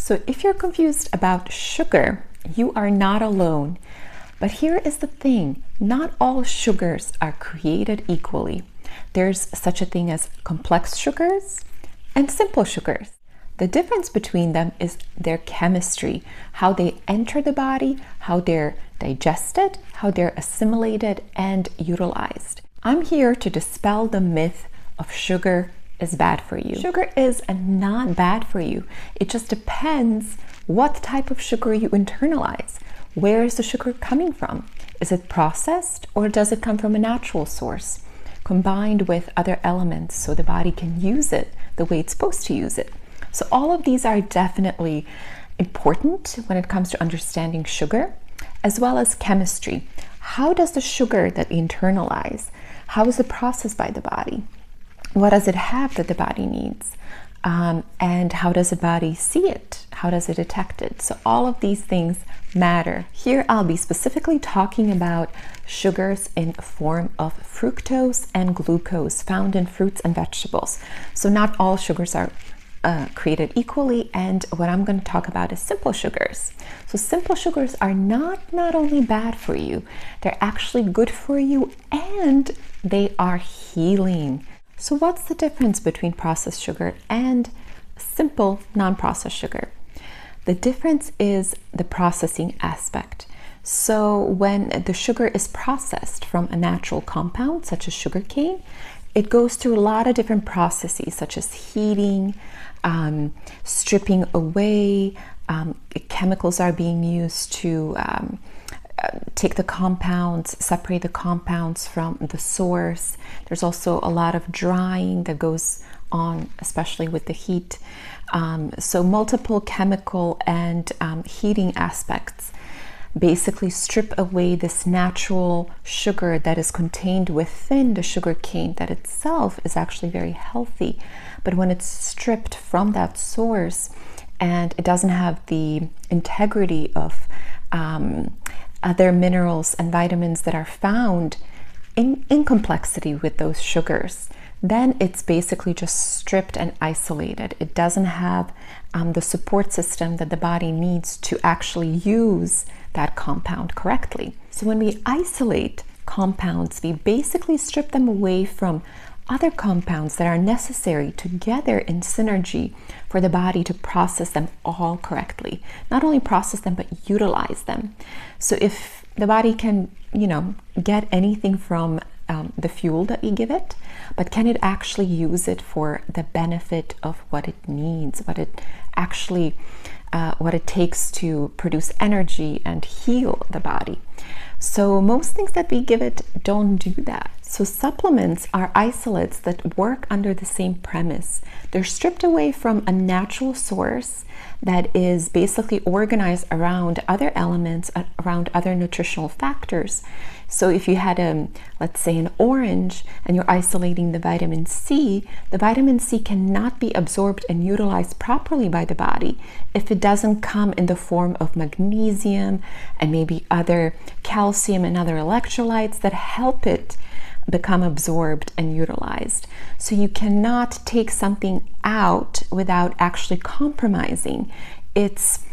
So if you're confused about sugar, you are not alone. But here is the thing, not all sugars are created equally. There's such a thing as complex sugars and simple sugars. The difference between them is their chemistry, how they enter the body, how they're digested, how they're assimilated and utilized. I'm here to dispel the myth of sugar is bad for you. Sugar is not bad for you. It just depends what type of sugar you internalize. Where is the sugar coming from? Is it processed or does it come from a natural source, combined with other elements so the body can use it the way it's supposed to use it? So all of these are definitely important when it comes to understanding sugar, as well as chemistry. How does the sugar that we internalize, how is it processed by the body? What does it have that the body needs? And how does the body see it? How does it detect it? So all of these things matter. Here I'll be specifically talking about sugars in form of fructose and glucose found in fruits and vegetables. So not all sugars are created equally, and what I'm going to talk about is simple sugars. So simple sugars are not only bad for you, they're actually good for you and they are healing. So what's the difference between processed sugar and simple non-processed sugar? The difference is the processing aspect. So when the sugar is processed from a natural compound such as sugarcane, it goes through a lot of different processes such as heating, stripping away, chemicals are being used to take the compounds, separate the compounds from the source. There's also a lot of drying that goes on, especially with the heat. So multiple chemical and heating aspects basically strip away this natural sugar that is contained within the sugar cane that itself is actually very healthy. But when it's stripped from that source and it doesn't have the integrity of other minerals and vitamins that are found in complexity with those sugars, then it's basically just stripped and isolated. It doesn't have the support system that the body needs to actually use that compound correctly. So when we isolate compounds, we basically strip them away from other compounds that are necessary together in synergy for the body to process them all correctly. Not only process them, but utilize them. So if the body can, get anything from the fuel that we give it, but can it actually use it for the benefit of what it needs, what it takes to produce energy and heal the body? So most things that we give it don't do that. So supplements are isolates that work under the same premise. They're stripped away from a natural source that is basically organized around other elements, around other nutritional factors. So if you had let's say an orange and you're isolating the vitamin C cannot be absorbed and utilized properly by the body if it doesn't come in the form of magnesium and maybe other calcium and other electrolytes that help it become absorbed and utilized. So you cannot take something out without actually compromising its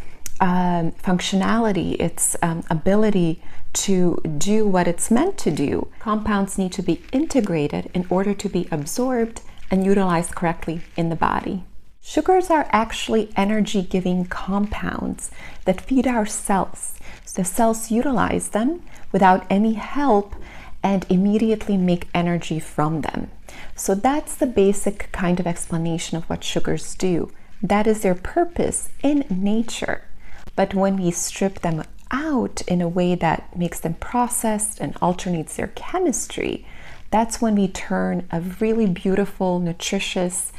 functionality, its ability to do what it's meant to do. Compounds need to be integrated in order to be absorbed and utilized correctly in the body. Sugars are actually energy-giving compounds that feed our cells. So the cells utilize them without any help and immediately make energy from them. So that's the basic kind of explanation of what sugars do. That is their purpose in nature. But when we strip them out in a way that makes them processed and alternates their chemistry, that's when we turn a really beautiful, nutritious,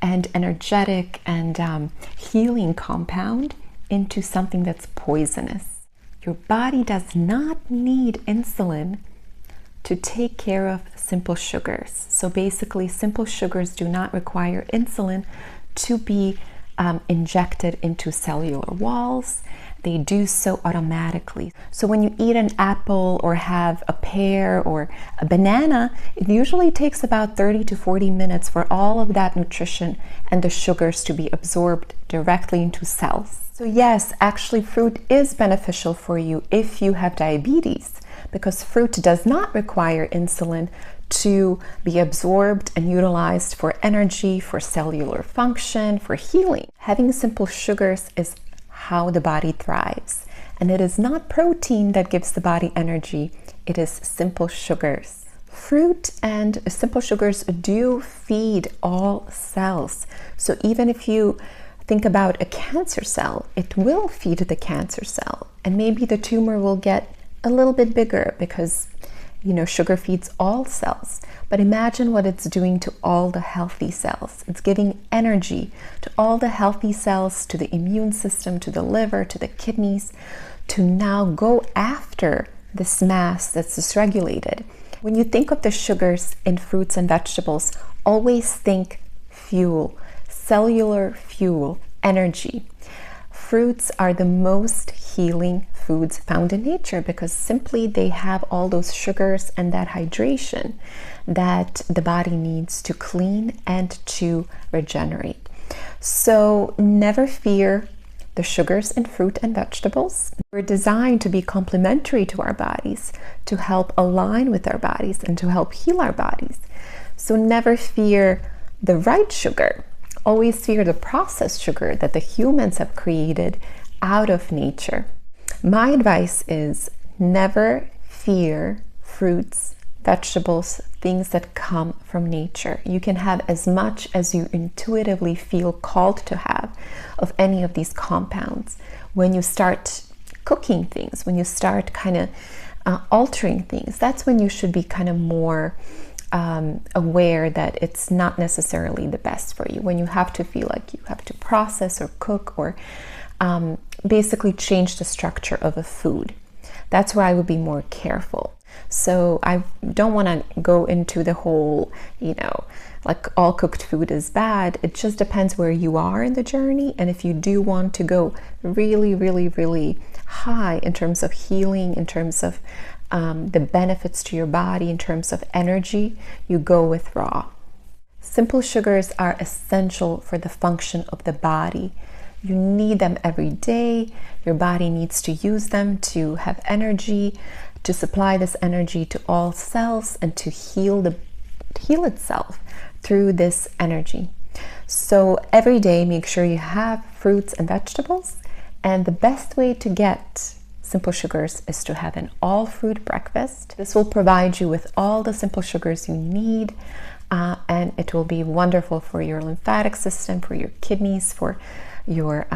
and energetic and healing compound into something that's poisonous. Your body does not need insulin to take care of simple sugars. So basically, simple sugars do not require insulin to be injected into cellular walls. they do so automatically. So when you eat an apple or have a pear or a banana, it usually takes about 30 to 40 minutes for all of that nutrition and the sugars to be absorbed directly into cells. So yes, actually fruit is beneficial for you if you have diabetes, because fruit does not require insulin to be absorbed and utilized for energy, for cellular function, for healing. Having simple sugars is how the body thrives. And it is not protein that gives the body energy, it is simple sugars. Fruit and simple sugars do feed all cells. So even if you think about a cancer cell, it will feed the cancer cell. And maybe the tumor will get a little bit bigger because sugar feeds all cells. But imagine what it's doing to all the healthy cells. It's giving energy to all the healthy cells, to the immune system, to the liver, to the kidneys, to now go after this mass that's dysregulated. When you think of the sugars in fruits and vegetables, always think fuel, cellular fuel, energy. Fruits are the most healing foods found in nature because simply they have all those sugars and that hydration that the body needs to clean and to regenerate. So never fear the sugars in fruit and vegetables. We're designed to be complementary to our bodies, to help align with our bodies and to help heal our bodies. So never fear the right sugar. Always fear the processed sugar that the humans have created out of nature. My advice is never fear fruits, vegetables, things that come from nature. You can have as much as you intuitively feel called to have of any of these compounds. When you start cooking things, when you start kind of altering things, that's when you should be kind of more aware that it's not necessarily the best for you, when you have to feel like you have to process or cook or basically change the structure of a food. That's where I would be more careful. So I don't want to go into the whole, like all cooked food is bad. It just depends where you are in the journey. And if you do want to go really, really, really high in terms of healing, in terms of the benefits to your body, in terms of energy, you go with raw. Simple sugars are essential for the function of the body. You need them every day. Your body needs to use them to have energy, to supply this energy to all cells and to heal itself through this energy. So every day, make sure you have fruits and vegetables. And the best way to get simple sugars is to have an all-fruit breakfast. This will provide you with all the simple sugars you need, and it will be wonderful for your lymphatic system, for your kidneys, for your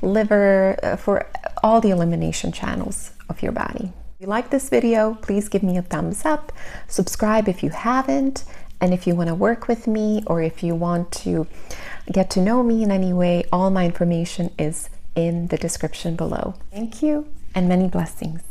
liver, for all the elimination channels of your body. If you like this video, please give me a thumbs up, subscribe if you haven't, and if you want to work with me or if you want to get to know me in any way, all my information is in the description below. Thank you and many blessings.